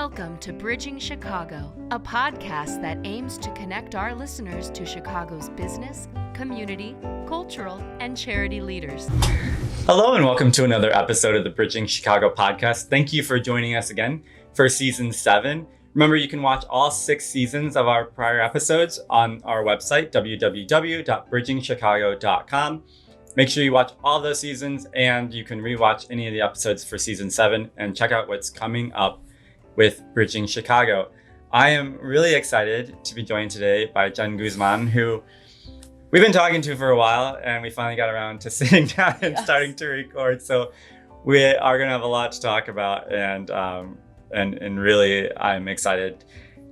Welcome to Bridging Chicago, a podcast that aims to connect our listeners to Chicago's business, community, cultural, and charity leaders. Hello and welcome to another episode of the Bridging Chicago podcast. Thank you for joining us again for season 7. Remember, you can watch all 6 seasons of our prior episodes on our website, www.bridgingchicago.com. Make sure you watch all those seasons, and you can rewatch any of the episodes for season 7 and check out what's coming up with Bridging Chicago. I am really excited to be joined today by Jen Guzman, who we've been talking to for a while, and we finally got around to sitting down and starting to record. So we are going to have a lot to talk about, and really I'm excited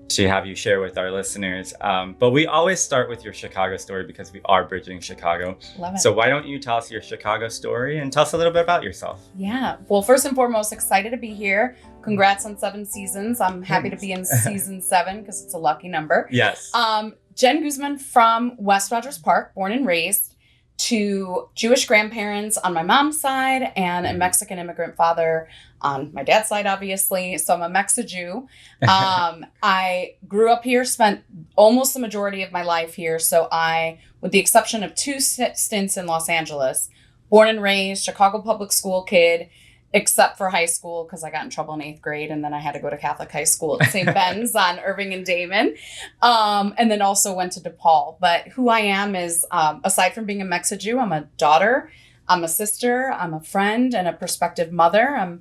to have you share with our listeners. But we always start with your Chicago story because we are Bridging Chicago. Love it. So why don't you tell us your Chicago story and tell us a little bit about yourself? Yeah. Well, first and foremost, excited to be here. Congrats on 7 seasons. I'm happy to be in season 7 because it's a lucky number. Yes. Jen Guzman from West Rogers Park, born and raised, to Jewish grandparents on my mom's side and a Mexican immigrant father on my dad's side, obviously. So I'm a Mexa-Jew. I grew up here, spent almost the majority of my life here. So I, with the exception of 2 stints in Los Angeles, born and raised, Chicago public school kid, except for high school because I got in trouble in 8th grade and then I had to go to Catholic high school at St. Ben's on Irving and Damon, and then also went to DePaul. But who I am is, aside from being a Mexa-Jew, I'm a daughter, I'm a sister, I'm a friend, and a prospective mother.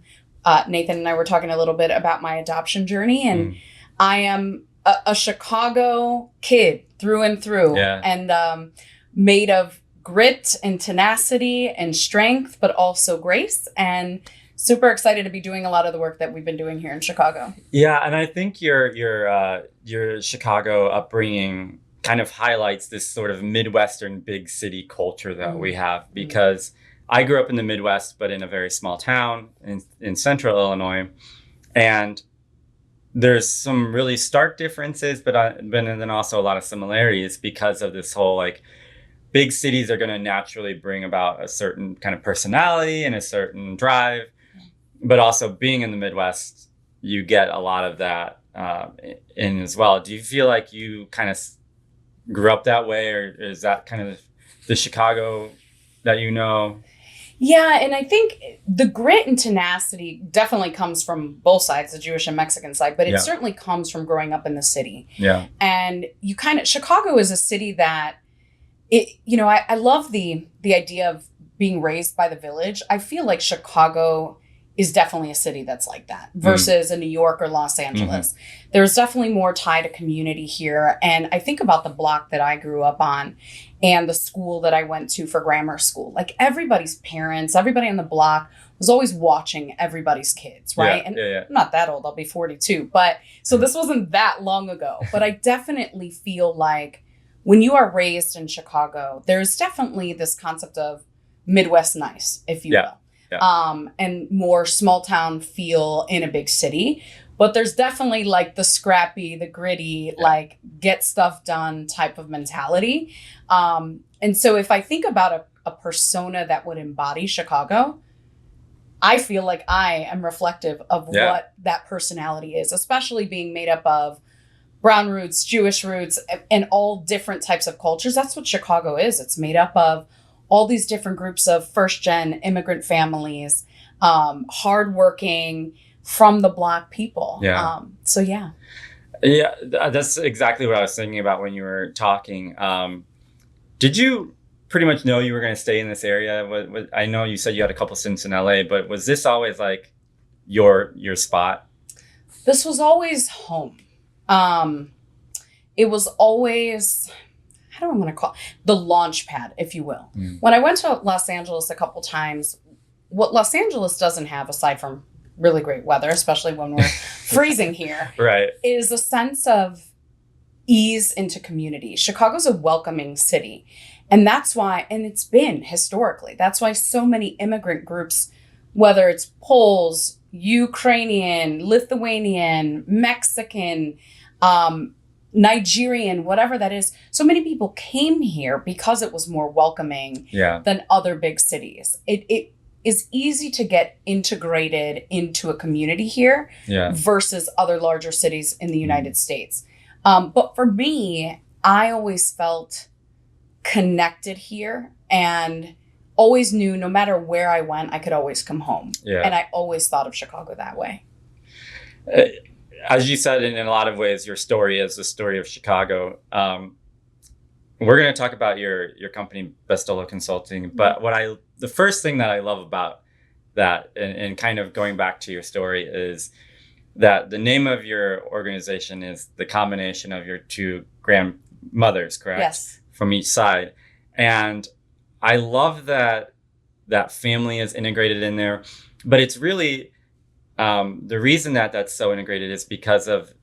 Nathan and I were talking a little bit about my adoption journey, and I am a Chicago kid through and through, and made of grit and tenacity and strength, but also grace, and super excited to be doing a lot of the work that we've been doing here in Chicago. Yeah, and I think your Chicago upbringing kind of highlights this sort of Midwestern big city culture that we have, because I grew up in the Midwest, but in a very small town in central Illinois, and there's some really stark differences, but then also a lot of similarities because of this whole big cities are going to naturally bring about a certain kind of personality and a certain drive, but also being in the Midwest, you get a lot of that in as well. Do you feel like you kind of grew up that way, or is that kind of the Chicago that you know? Yeah, and I think the grit and tenacity definitely comes from both sides, the Jewish and Mexican side, but it certainly comes from growing up in the city. Yeah. And Chicago is a city that, I love the idea of being raised by the village. I feel like Chicago is definitely a city that's like that versus a New York or Los Angeles. There's definitely more tie to community here. And I think about the block that I grew up on and the school that I went to for grammar school. Like everybody's parents, everybody on the block was always watching everybody's kids, right? I'm not that old, I'll be 42. But so this wasn't that long ago. But I definitely feel like when you are raised in Chicago, there's definitely this concept of Midwest nice, if you will. And more small town feel in a big city. But there's definitely the scrappy, the gritty, get stuff done type of mentality. And so if I think about a persona that would embody Chicago, I feel like I am reflective of what that personality is, especially being made up of brown roots, Jewish roots, and all different types of cultures. That's what Chicago is. It's made up of all these different groups of first-gen immigrant families, hardworking, from the block people. Yeah, that's exactly what I was thinking about when you were talking. Did you pretty much know you were going to stay in this area? I know you said you had a couple stints in LA, but was this always your spot? This was always home. It was always, how do I want to call it? The launch pad, if you will. When I went to Los Angeles a couple times, what Los Angeles doesn't have, aside from really great weather, especially when we're freezing here, is a sense of ease into community. Chicago's a welcoming city. And that's why, and it's been historically, that's why so many immigrant groups, whether it's Poles, Ukrainian, Lithuanian, Mexican, Nigerian, whatever that is. So many people came here because it was more welcoming than other big cities. It is easy to get integrated into a community here versus other larger cities in the United States. But for me, I always felt connected here and always knew no matter where I went, I could always come home. Yeah. And I always thought of Chicago that way. As you said, in a lot of ways, your story is the story of Chicago. We're going to talk about your company, Bestola Consulting. But the first thing that I love about that, and kind of going back to your story, is that the name of your organization is the combination of your two grandmothers, correct? Yes. From each side. And I love that family is integrated in there. But it's really, the reason that that's so integrated is because of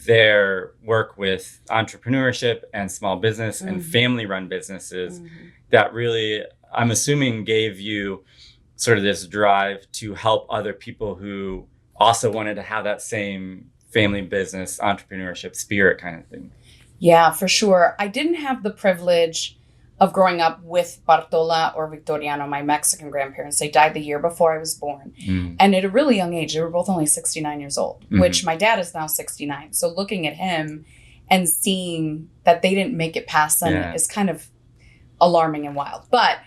their work with entrepreneurship and small business and family-run businesses that really, I'm assuming, gave you sort of this drive to help other people who also wanted to have that same family business, entrepreneurship spirit kind of thing. Yeah, for sure. I didn't have the privilege of growing up with Bartola or Victoriano, my Mexican grandparents. They died the year before I was born. And at a really young age, they were both only 69 years old, which my dad is now 69. So looking at him and seeing that they didn't make it past then is kind of alarming and wild. But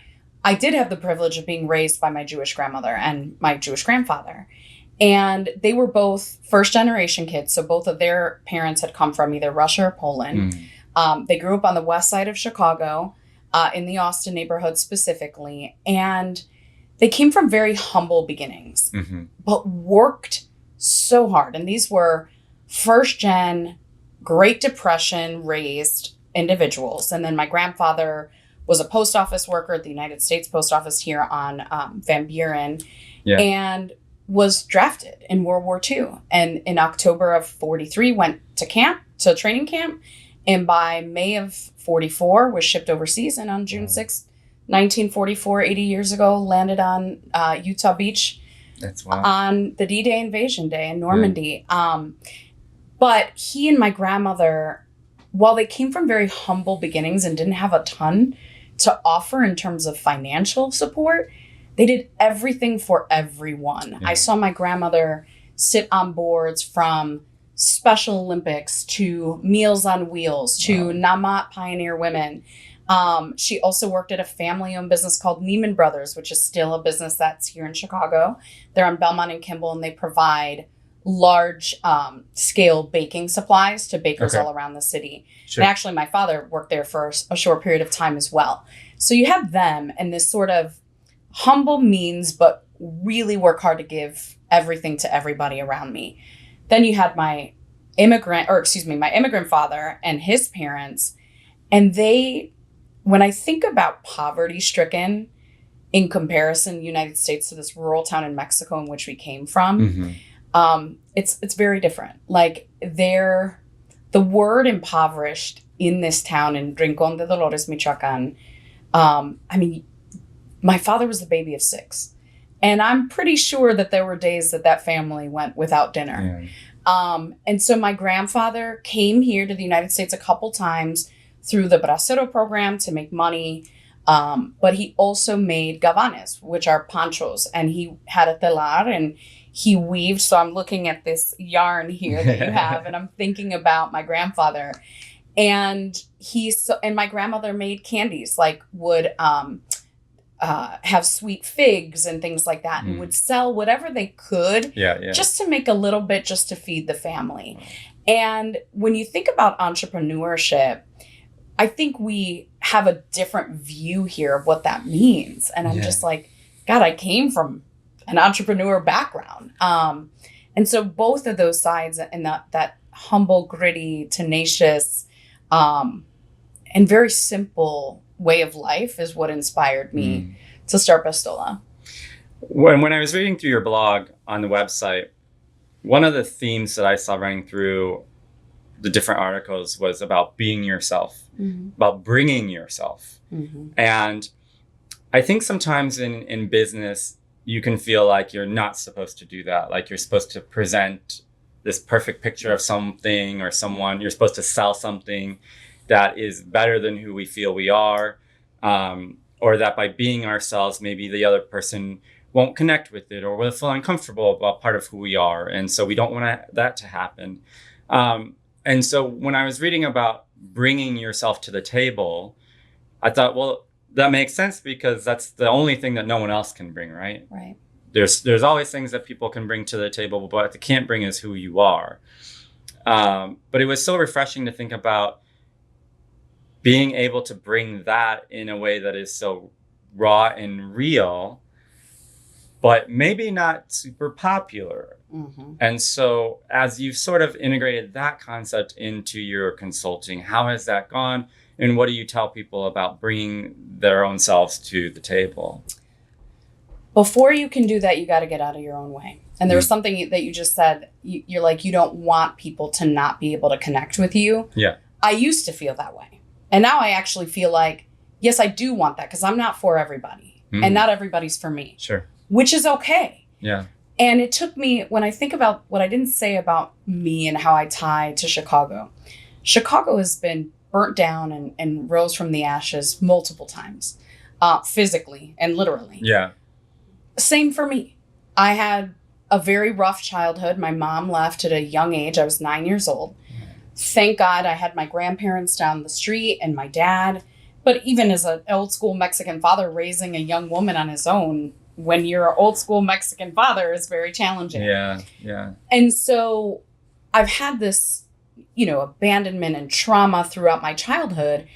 I did have the privilege of being raised by my Jewish grandmother and my Jewish grandfather. And they were both first generation kids. So both of their parents had come from either Russia or Poland. They grew up on the west side of Chicago, in the Austin neighborhood specifically. And they came from very humble beginnings, but worked so hard. And these were first gen, Great Depression raised individuals. And then my grandfather was a post office worker at the United States Post Office here on Van Buren, and was drafted in World War II. And in October of 43, went to training camp. And by May of 44, was shipped overseas. And on June 6th, 1944, 80 years ago, landed on Utah Beach. That's wild. On the D-Day invasion day in Normandy. But he and my grandmother, while they came from very humble beginnings and didn't have a ton to offer in terms of financial support, they did everything for everyone. I saw my grandmother sit on boards from Special Olympics to Meals on Wheels to Namat Pioneer Women. She also worked at a family-owned business called Neiman Brothers, which is still a business that's here in Chicago. They're on Belmont and Kimball, and they provide large scale baking supplies to bakers all around the city. Sure. And actually, my father worked there for a short period of time as well. So you have them and this sort of humble means, but really work hard to give everything to everybody around me. Then you had my immigrant father and his parents. And they, when I think about poverty stricken in comparison, United States to this rural town in Mexico in which we came from, it's very different. Like the word impoverished in this town in Rincón de Dolores, Michoacán. My father was the baby of 6. And I'm pretty sure that there were days that family went without dinner. And so my grandfather came here to the United States a couple times through the Bracero program to make money. But he also made gabanes, which are ponchos. And he had a telar and he weaved. So I'm looking at this yarn here that you have and I'm thinking about my grandfather. And my grandmother made candies, like would have sweet figs and things like that, and would sell whatever they could just to make a little bit, just to feed the family. And when you think about entrepreneurship, I think we have a different view here of what that means. And I'm just like, God, I came from an entrepreneur background. And so both of those sides and that humble, gritty, tenacious, and very simple way of life is what inspired me to start Bestola. When I was reading through your blog on the website, one of the themes that I saw running through the different articles was about being yourself, about bringing yourself. And I think sometimes in business, you can feel like you're not supposed to do that. Like you're supposed to present this perfect picture of something or someone. You're supposed to sell something that is better than who we feel we are, or that by being ourselves, maybe the other person won't connect with it or will feel uncomfortable about part of who we are. And so we don't want that to happen. And so when I was reading about bringing yourself to the table, I thought, well, that makes sense because that's the only thing that no one else can bring, right? Right. There's always things that people can bring to the table, but what they can't bring is who you are. But it was so refreshing to think about being able to bring that in a way that is so raw and real, but maybe not super popular. Mm-hmm. And so as you've sort of integrated that concept into your consulting, how has that gone? And what do you tell people about bringing their own selves to the table? Before you can do that, you got to get out of your own way. And there was something that you just said, you're like, you don't want people to not be able to connect with you. Yeah. I used to feel that way. And now I actually feel like, yes, I do want that because I'm not for everybody and not everybody's for me. Sure. Which is okay. Yeah. And it took me, when I think about what I didn't say about me and how I tie to Chicago, Chicago has been burnt down and rose from the ashes multiple times, physically and literally. Yeah. Same for me. I had a very rough childhood. My mom left at a young age. I was 9 years old. Thank God I had my grandparents down the street and my dad. But even as an old school Mexican father raising a young woman on his own, when you're an old school Mexican father, is very challenging. Yeah, yeah. And so I've had this, abandonment and trauma throughout my childhood.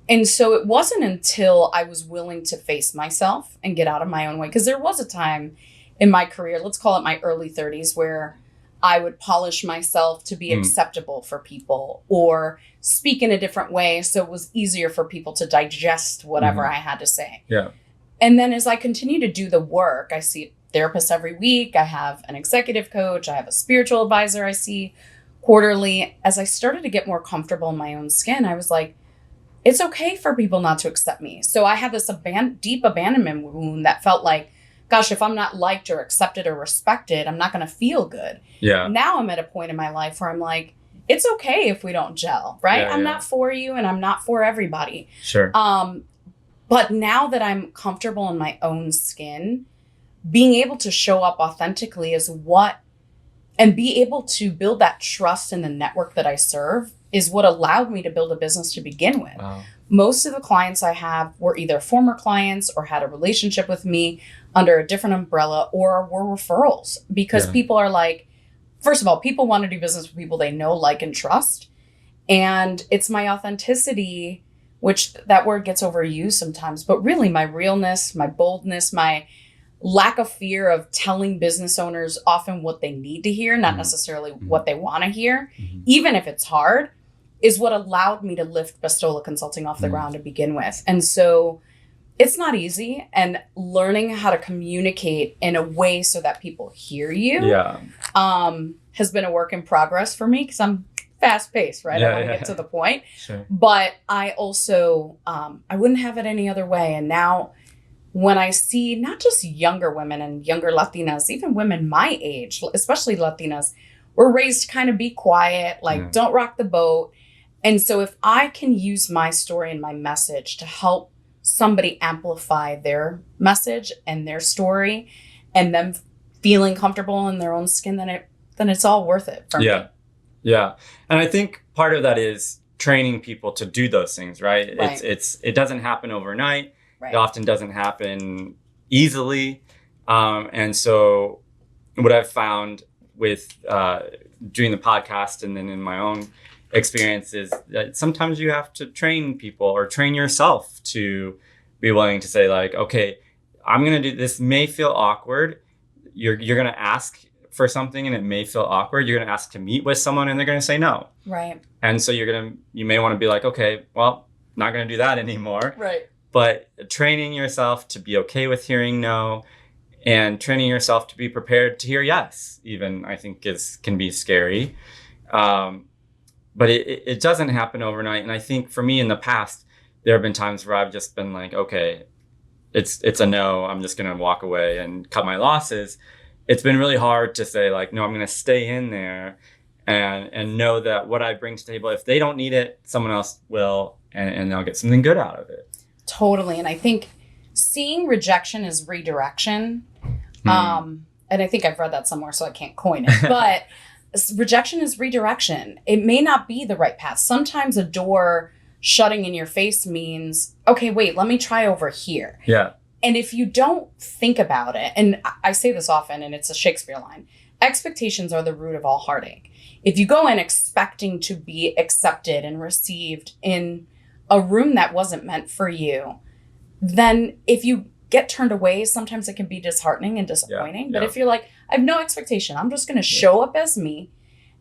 And so it wasn't until I was willing to face myself and get out of my own way. Because there was a time in my career, let's call it my early 30s, where I would polish myself to be acceptable for people or speak in a different way so it was easier for people to digest whatever I had to say. Yeah. And then as I continue to do the work, I see therapists every week. I have an executive coach. I have a spiritual advisor I see quarterly. As I started to get more comfortable in my own skin, I was like, it's okay for people not to accept me. So I had this deep abandonment wound that felt like, gosh, if I'm not liked or accepted or respected, I'm not going to feel good. Yeah. Now I'm at a point in my life where I'm like, it's okay if we don't gel, right? Yeah, I'm not for you and I'm not for everybody. Sure. But now that I'm comfortable in my own skin, being able to show up authentically and be able to build that trust in the network that I serve is what allowed me to build a business to begin with. Wow. Most of the clients I have were either former clients or had a relationship with me under a different umbrella or were referrals because people are like, first of all, people want to do business with people they know, like, and trust. And it's my authenticity, which that word gets overused sometimes, but really my realness, my boldness, my lack of fear of telling business owners often what they need to hear, not necessarily what they want to hear, even if it's hard, is what allowed me to lift Bestola Consulting off the ground to begin with. And so it's not easy, and learning how to communicate in a way so that people hear you has been a work in progress for me because I'm fast paced, right? I want to get to the point. Sure. But I also, I wouldn't have it any other way. And now when I see not just younger women and younger Latinas, even women my age, especially Latinas, we're raised to kind of be quiet, like don't rock the boat. And so if I can use my story and my message to help somebody amplify their message and their story and them feeling comfortable in their own skin, then it's all worth it for me. Yeah. And I think part of that is training people to do those things, right? It doesn't happen overnight. Right. It often doesn't happen easily. And so what I've found with doing the podcast and then in my own experience is that sometimes you have to train people or train yourself to be willing to say, like, okay, I'm going to do this. May feel awkward. You're going to ask for something and it may feel awkward. You're going to ask to meet with someone and they're going to say no. Right. And so you may want to be like, okay, well, not going to do that anymore. Right. But training yourself to be okay with hearing no and training yourself to be prepared to hear yes, even, I think can be scary. But it doesn't happen overnight. And I think for me in the past, there have been times where I've just been like, okay, it's a no. I'm just going to walk away and cut my losses. It's been really hard to say, like, no, I'm going to stay in there and know that what I bring to the table, if they don't need it, someone else will, and they'll get something good out of it. Totally. And I think seeing rejection as redirection And I think I've read that somewhere, so I can't coin it. But rejection is redirection. It may not be the right path. Sometimes a door shutting in your face means, okay, wait, let me try over here. Yeah. And if you don't think about it, and I say this often, and it's a Shakespeare line, expectations are the root of all heartache. If you go in expecting to be accepted and received in a room that wasn't meant for you, then if you get turned away, sometimes it can be disheartening and disappointing. But if you're like, I have no expectation, I'm just going to show up as me.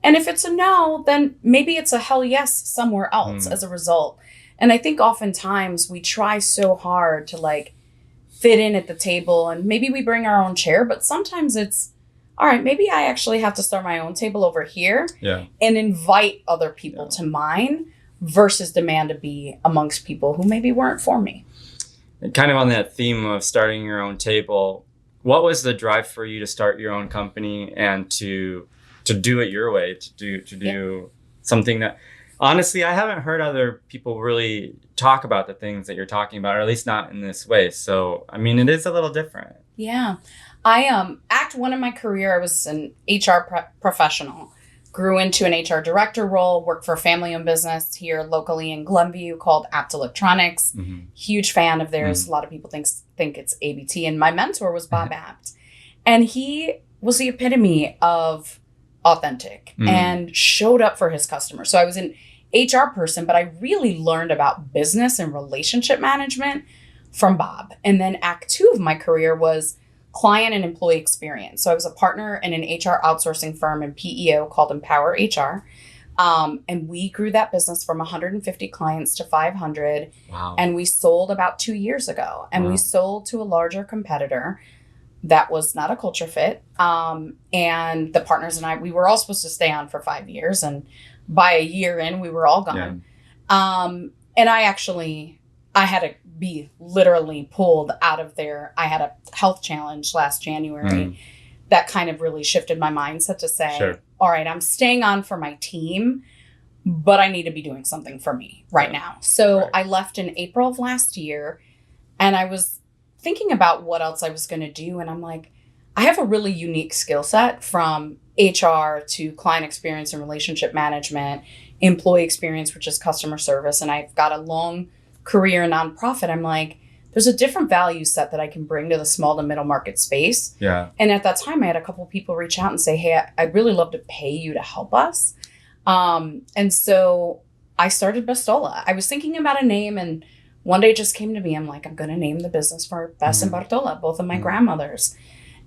And if it's a no, then maybe it's a hell yes somewhere else as a result. And I think oftentimes we try so hard to like fit in at the table, and maybe we bring our own chair, but sometimes it's, all right, maybe I actually have to start my own table over here and invite other people to mine versus demand to be amongst people who maybe weren't for me. And kind of on that theme of starting your own table, what was the drive for you to start your own company and to do it your way, to do something that, honestly, I haven't heard other people really talk about the things that you're talking about, or at least not in this way. So, I mean, it is a little different. Yeah. I, act one in my career, I was an HR professional. Grew into an HR director role, worked for a family-owned business here locally in Glenview called Apt Electronics. Huge fan of theirs. A lot of people think it's ABT. And my mentor was Bob Apt. And he was the epitome of authentic and showed up for his customers. So I was an HR person, but I really learned about business and relationship management from Bob. And then act 2 of my career was client and employee experience. So I was a partner in an HR outsourcing firm and PEO called Empower HR. And we grew that business from 150 clients to 500. Wow. And we sold about 2 years ago. And we sold to a larger competitor that was not a culture fit. And the partners and I, we were all supposed to stay on for 5 years. And by a year in, we were all gone. And I had to be literally pulled out of there. I had a health challenge last January that kind of really shifted my mindset to say, all right, I'm staying on for my team, but I need to be doing something for me right now. So I left in April of last year, and I was thinking about what else I was going to do. And I'm like, I have a really unique skill set from HR to client experience and relationship management, employee experience, which is customer service. And I've got a long career in nonprofit. I'm like, there's a different value set that I can bring to the small to middle market space. And at that time, I had a couple people reach out and say, hey, I'd really love to pay you to help us. And so I started Bestola. I was thinking about a name, and one day it just came to me. I'm like, I'm going to name the business for Bess and Bartola, both of my grandmothers.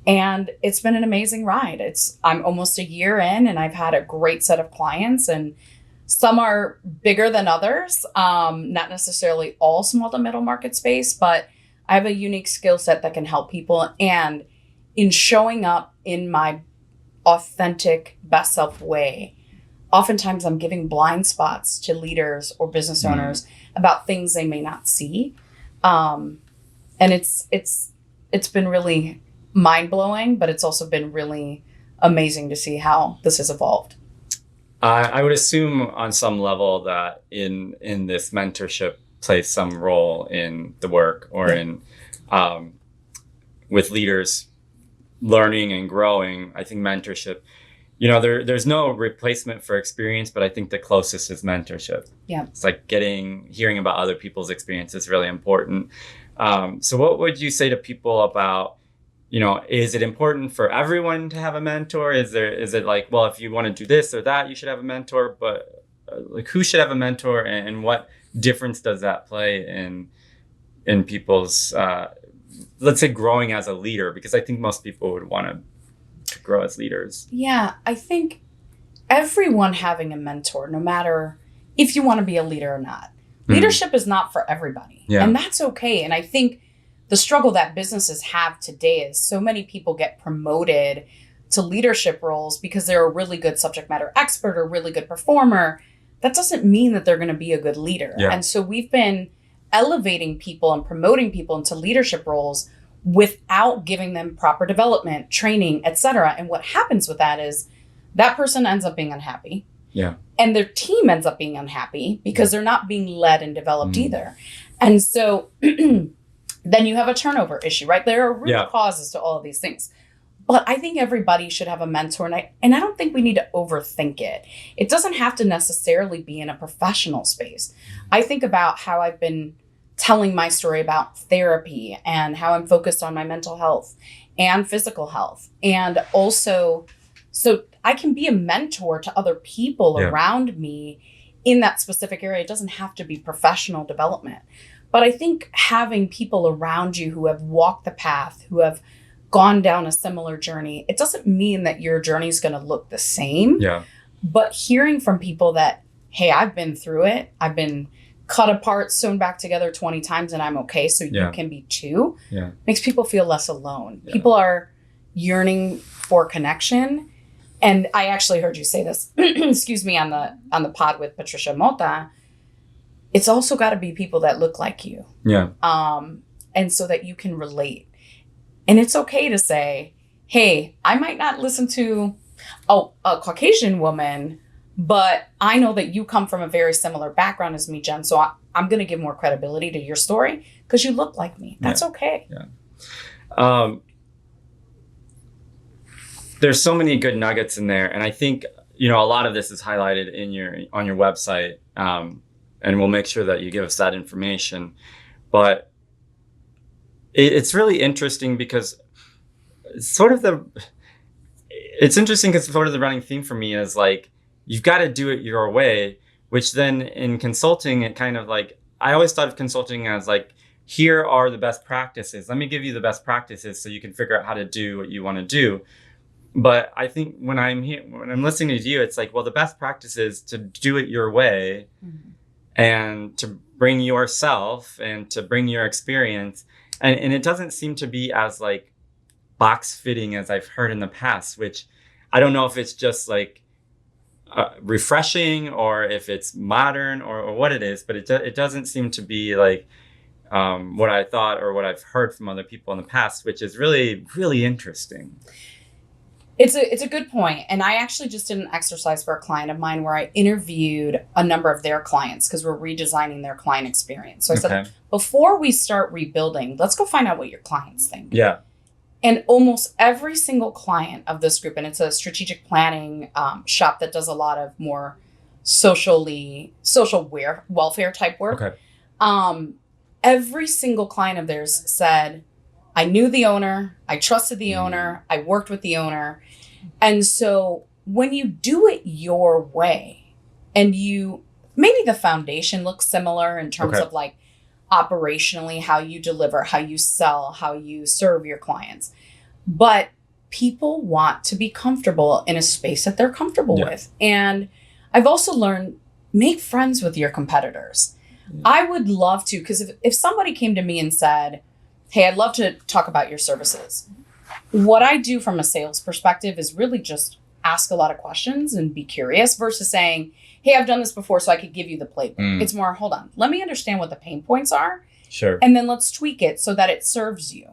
And it's been an amazing ride. I'm almost a year in, and I've had a great set of clients, and some are bigger than others, not necessarily all small to middle market space, but I have a unique skill set that can help people. And in showing up in my authentic, best self way, oftentimes I'm giving blind spots to leaders or business owners about things they may not see. And it's been really mind-blowing, but it's also been really amazing to see how this has evolved. I would assume on some level that in this mentorship plays some role in the work, or in with leaders learning and growing. I think mentorship, there's no replacement for experience, but I think the closest is mentorship. It's like hearing about other people's experience is really important. So what would you say to people about, is it important for everyone to have a mentor? Is it like, well, if you want to do this or that, you should have a mentor, but like who should have a mentor, and what difference does that play in people's, let's say, growing as a leader? Because I think most people would want to grow as leaders. Yeah, I think everyone having a mentor, no matter if you want to be a leader or not, leadership is not for everybody. And that's okay. And I think the struggle that businesses have today is so many people get promoted to leadership roles because they're a really good subject matter expert or really good performer. That doesn't mean that they're going to be a good leader. And so we've been elevating people and promoting people into leadership roles without giving them proper development, training, etc. And what happens with that is that person ends up being unhappy. And their team ends up being unhappy because they're not being led and developed either. And so then you have a turnover issue, right? There are root causes to all of these things. But I think everybody should have a mentor. And I don't think we need to overthink it. It doesn't have to necessarily be in a professional space. I think about how I've been telling my story about therapy and how I'm focused on my mental health and physical health. And also, so I can be a mentor to other people around me in that specific area. It doesn't have to be professional development. But I think having people around you who have walked the path, who have gone down a similar journey, it doesn't mean that your journey is going to look the same. Yeah. But hearing from people that, hey, I've been through it. I've been cut apart, sewn back together 20 times, and I'm okay. So you can be too. Yeah. Makes people feel less alone. Yeah. People are yearning for connection. And I actually heard you say this, excuse me, on the pod with Patricia Mota. It's also got to be people that look like you. Yeah. And so that you can relate. And it's okay to say, hey, I might not listen to a Caucasian woman, but I know that you come from a very similar background as me, Jen. So I'm going to give more credibility to your story because you look like me. That's okay. Yeah. There's so many good nuggets in there. And I think, a lot of this is highlighted on your website. And we'll make sure that you give us that information. But it's really interesting because it's interesting because sort of the running theme for me is like, you've got to do it your way, which then in consulting, it kind of like, I always thought of consulting as like, here are the best practices. Let me give you the best practices so you can figure out how to do what you want to do. But I think when I'm listening to you, it's like, well, the best practice is to do it your way and to bring yourself and to bring your experience. And it doesn't seem to be as like box fitting as I've heard in the past, which I don't know if it's just like refreshing or if it's modern or what it is, but it doesn't seem to be like what I thought or what I've heard from other people in the past, which is really, really interesting. It's a good point. And I actually just did an exercise for a client of mine where I interviewed a number of their clients because we're redesigning their client experience. So I said, before we start rebuilding, let's go find out what your clients think. Yeah. And almost every single client of this group, and it's a strategic planning shop that does a lot of more social welfare type work. Okay. Every single client of theirs said, I knew the owner, I trusted the owner, I worked with the owner. And so when you do it your way and maybe the foundation looks similar in terms of like operationally, how you deliver, how you sell, how you serve your clients. But people want to be comfortable in a space that they're comfortable with. And I've also learned, make friends with your competitors. I would love to, because if somebody came to me and said, hey, I'd love to talk about your services. What I do from a sales perspective is really just ask a lot of questions and be curious versus saying, hey, I've done this before, so I could give you the playbook. It's more, hold on, let me understand what the pain points are. Sure. And then let's tweak it so that it serves you.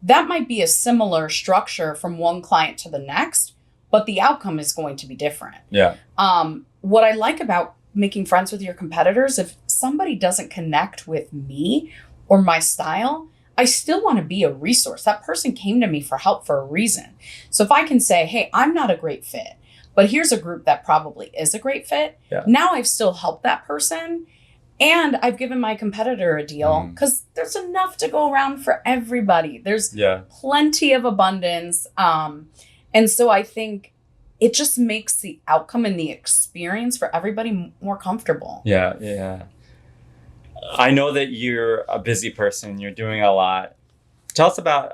That might be a similar structure from one client to the next, but the outcome is going to be different. Yeah. What I like about making friends with your competitors, if somebody doesn't connect with me or my style, I still want to be a resource. That person came to me for help for a reason. So if I can say, hey, I'm not a great fit, but here's a group that probably is a great fit. Yeah. Now I've still helped that person and I've given my competitor a deal because there's enough to go around for everybody. There's plenty of abundance. And so I think it just makes the outcome and the experience for everybody more comfortable. Yeah, yeah. I know that you're a busy person. You're doing a lot. Tell us about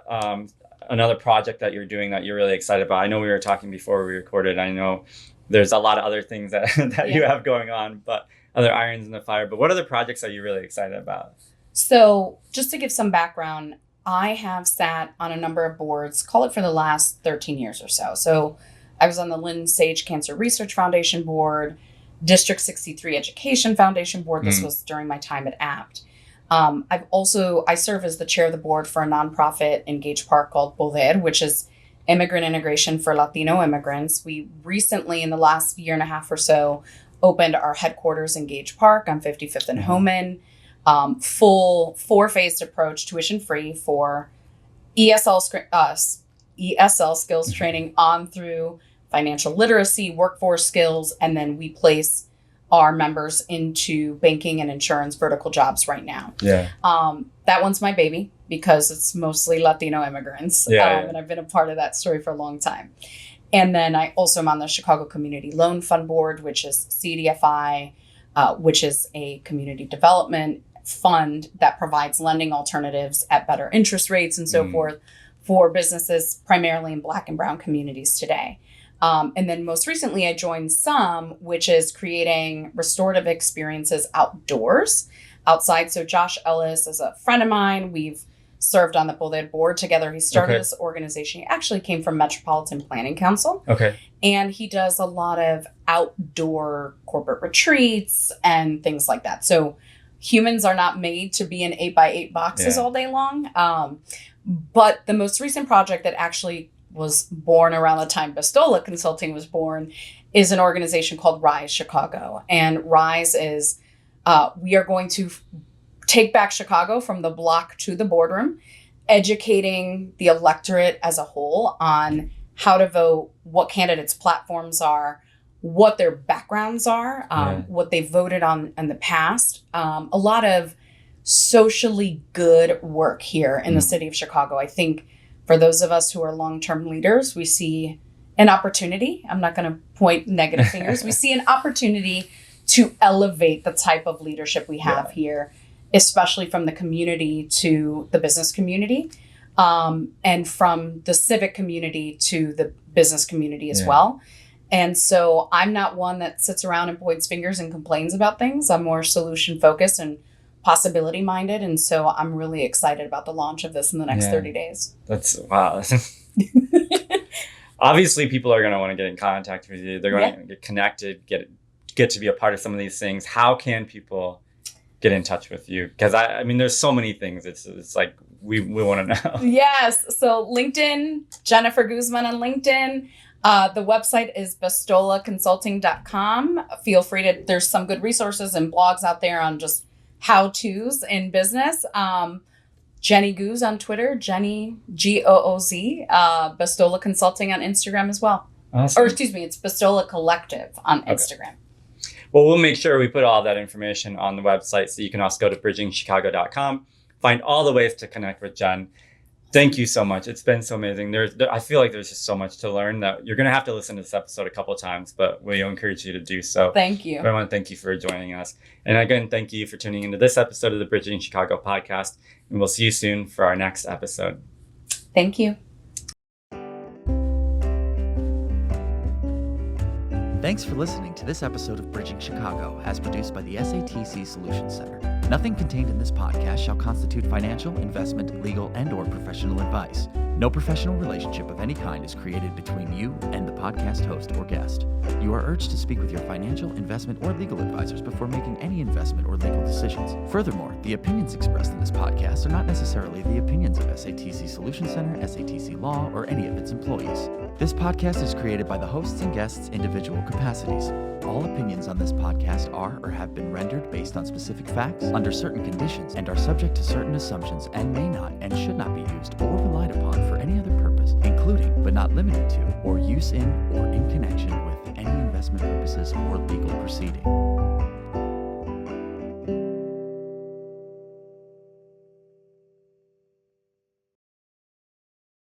another project that you're doing that you're really excited about. I know we were talking before we recorded. I know there's a lot of other things that you have going on, but other irons in the fire. But what other projects are you really excited about? So just to give some background, I have sat on a number of boards, call it for the last 13 years or so. So I was on the Lynn Sage Cancer Research Foundation board, District 63 Education Foundation board. This was during my time at APT. I serve as the chair of the board for a nonprofit in Gage Park called Poder, which is immigrant integration for Latino immigrants. We recently, in the last year and a half or so, opened our headquarters in Gage Park on 55th and Homan. Full 4-phased approach, tuition free for ESL ESL skills training on through financial literacy, workforce skills, and then we place our members into banking and insurance vertical jobs right now. Yeah. That one's my baby because it's mostly Latino immigrants. And I've been a part of that story for a long time. And then I also am on the Chicago Community Loan Fund Board, which is CDFI, which is a community development fund that provides lending alternatives at better interest rates and so forth for businesses primarily in Black and Brown communities today. And then most recently I joined SOME, which is creating restorative experiences outdoors, outside. So Josh Ellis is a friend of mine. We've served on the board together. He started this organization. He actually came from Metropolitan Planning Council. Okay. And he does a lot of outdoor corporate retreats and things like that. So humans are not made to be in 8x8 boxes all day long. But the most recent project that actually was born around the time Bestola Consulting was born is an organization called Rise Chicago. And Rise is, we are going to take back Chicago from the block to the boardroom, educating the electorate as a whole on how to vote, what candidates' platforms are, what their backgrounds are, what they voted on in the past. A lot of socially good work here in the city of Chicago. I think for those of us who are long-term leaders, we see an opportunity. I'm not going to point negative fingers. We see an opportunity to elevate the type of leadership we have here, especially from the community to the business community, and from the civic community to the business community as well. And so I'm not one that sits around and points fingers and complains about things. I'm more solution focused and possibility minded. And so I'm really excited about the launch of this in the next 30 days. That's wow. Obviously people are going to want to get in contact with you. They're going to get connected, get to be a part of some of these things. How can people get in touch with you? Because I mean, there's so many things. It's like, we want to know. Yes. So LinkedIn, Jennifer Guzman on LinkedIn. The website is bestolaconsulting.com. Feel free to, there's some good resources and blogs out there on just how-tos in business. Jenny Guz on Twitter, Jenny Gooz, Bestola Consulting on Instagram as well. Awesome. Or excuse me, it's Bestola Collective on Instagram. Well, we'll make sure we put all that information on the website, so you can also go to bridgingchicago.com, find all the ways to connect with Jen. Thank you so much. It's been so amazing. I feel like there's just so much to learn that you're going to have to listen to this episode a couple of times, but we encourage you to do so. Thank you. I want to thank you for joining us. And again, thank you for tuning into this episode of the Bridging Chicago podcast. And we'll see you soon for our next episode. Thank you. Thanks for listening to this episode of Bridging Chicago, as produced by the SATC Solutions Center. Nothing contained in this podcast shall constitute financial, investment, legal, and/or professional advice. No professional relationship of any kind is created between you and the podcast host or guest. You are urged to speak with your financial, investment, or legal advisors before making any investment or legal decisions. Furthermore, the opinions expressed in this podcast are not necessarily the opinions of SATC Solutions Center, SATC Law, or any of its employees. This podcast is created by the hosts and guests' individual capacities. All opinions on this podcast are or have been rendered based on specific facts, under certain conditions, and are subject to certain assumptions and may not and should not be used or relied upon for any other purpose, including but not limited to, or use in or in connection with any investment purposes or legal proceeding.